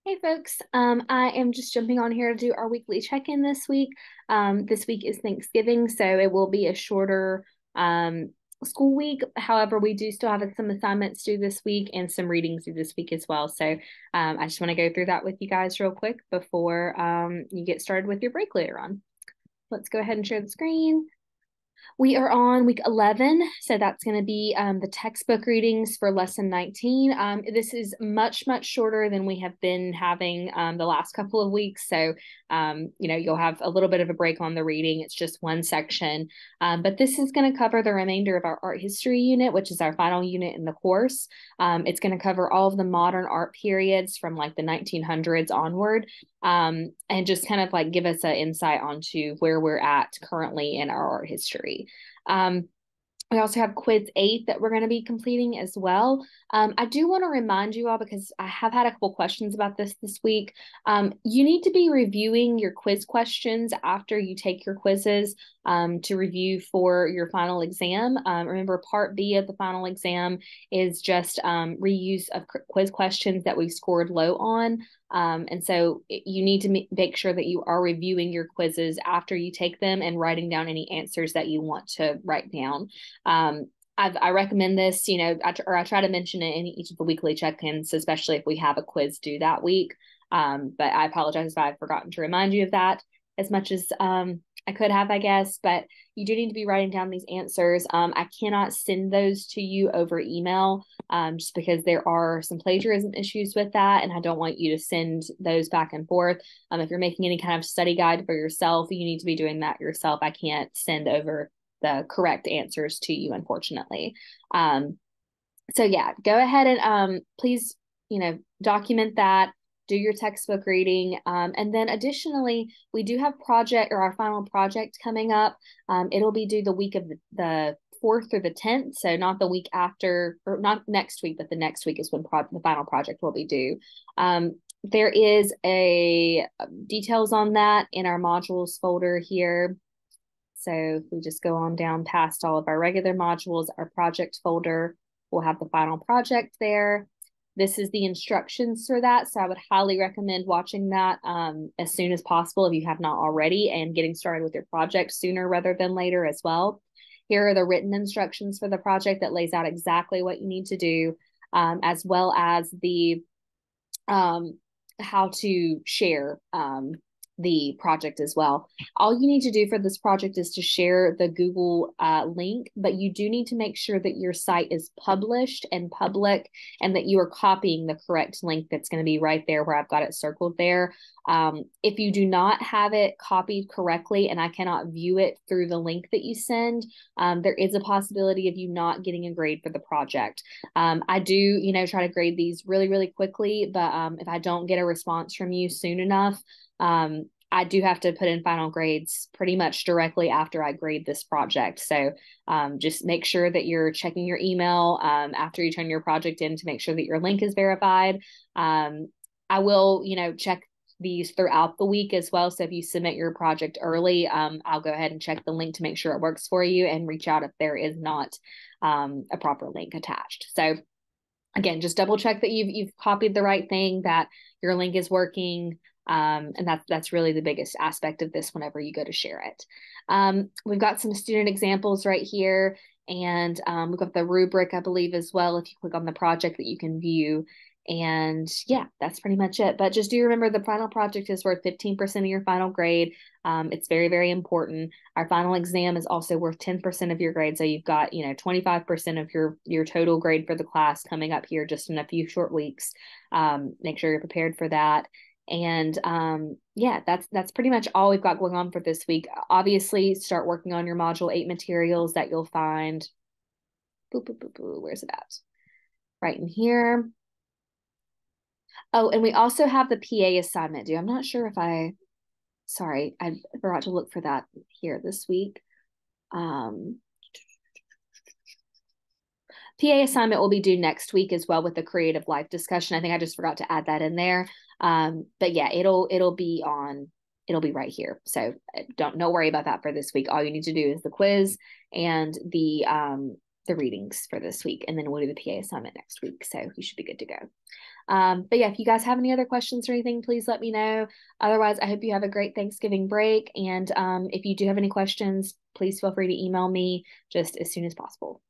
Hey folks, I am just jumping on here to do our weekly check-in this week. This week is Thanksgiving, so it will be a shorter school week. However, we do still have some assignments due this week and some readings due this week as well. So I just want to go through that with you guys real quick before you get started with your break later on. Let's go ahead and share the screen. We are on week 11, so that's going to be the textbook readings for lesson 19. This is much, much shorter than we have been having the last couple of weeks. So, you'll have a little bit of a break on the reading. It's just one section. But this is going to cover the remainder of our art history unit, which is our final unit in the course. It's going to cover all of the modern art periods from like the 1900s onward. And just kind of like give us an insight onto where we're at currently in our art history. Um, we also have quiz 8 that we're going to be completing as well. I do want to remind you all, because I have had a couple questions about this week. You need to be reviewing your quiz questions after you take your quizzes to review for your final exam. Remember, part B of the final exam is just reuse of quiz questions that we scored low on. And so you need to make sure that you are reviewing your quizzes after you take them and writing down any answers that you want to write down. I recommend this, I try to mention it in each of the weekly check-ins, especially if we have a quiz due that week. But I apologize if I've forgotten to remind you of that as much as I could have, I guess. But you do need to be writing down these answers. I cannot send those to you over email just because there are some plagiarism issues with that, and I don't want you to send those back and forth. If you're making any kind of study guide for yourself, you need to be doing that yourself. I can't send over the correct answers to you, unfortunately. So yeah, go ahead and please, document that, do your textbook reading. And then additionally, we do have our final project coming up. It'll be due the week of the 4th through the 10th. So not the week after, or not next week, but the next week is when the final project will be due. There is a details on that in our modules folder here. So if we just go on down past all of our regular modules, our project folder will have the final project there. This is the instructions for that. So I would highly recommend watching that as soon as possible if you have not already, and getting started with your project sooner rather than later as well. Here are the written instructions for the project that lays out exactly what you need to do, as well as the how to share the project as well. All you need to do for this project is to share the Google link, but you do need to make sure that your site is published and public, and that you are copying the correct link that's going to be right there where I've got it circled there. If you do not have it copied correctly and I cannot view it through the link that you send, there is a possibility of you not getting a grade for the project. I do, try to grade these really, really quickly, but if I don't get a response from you soon enough, I do have to put in final grades pretty much directly after I grade this project. So just make sure that you're checking your email after you turn your project in to make sure that your link is verified. I will, check these throughout the week as well. So if you submit your project early, I'll go ahead and check the link to make sure it works for you, and reach out if there is not a proper link attached. So again, just double check that you've copied the right thing, that your link is working. And that's really the biggest aspect of this whenever you go to share it. We've got some student examples right here, and we've got the rubric, I believe, as well, if you click on the project, that you can view. And yeah, that's pretty much it. But just do remember, the final project is worth 15% of your final grade. It's very, very important. Our final exam is also worth 10% of your grade. So you've got, 25% of your total grade for the class coming up here just in a few short weeks. Make sure you're prepared for that. And yeah, that's pretty much all we've got going on for this week. Obviously, start working on your module 8 materials that you'll find. Where's it at? Right in here. Oh, and we also have the PA assignment due. I'm not sure if sorry, I forgot to look for that here this week. PA assignment will be due next week as well, with the creative life discussion. I think I just forgot to add that in there. But yeah, it'll be right here. So don't worry about that for this week. All you need to do is the quiz and the the readings for this week, and then we'll do the PA assignment next week. So you should be good to go. But yeah, if you guys have any other questions or anything, please let me know. Otherwise, I hope you have a great Thanksgiving break. And if you do have any questions, please feel free to email me just as soon as possible.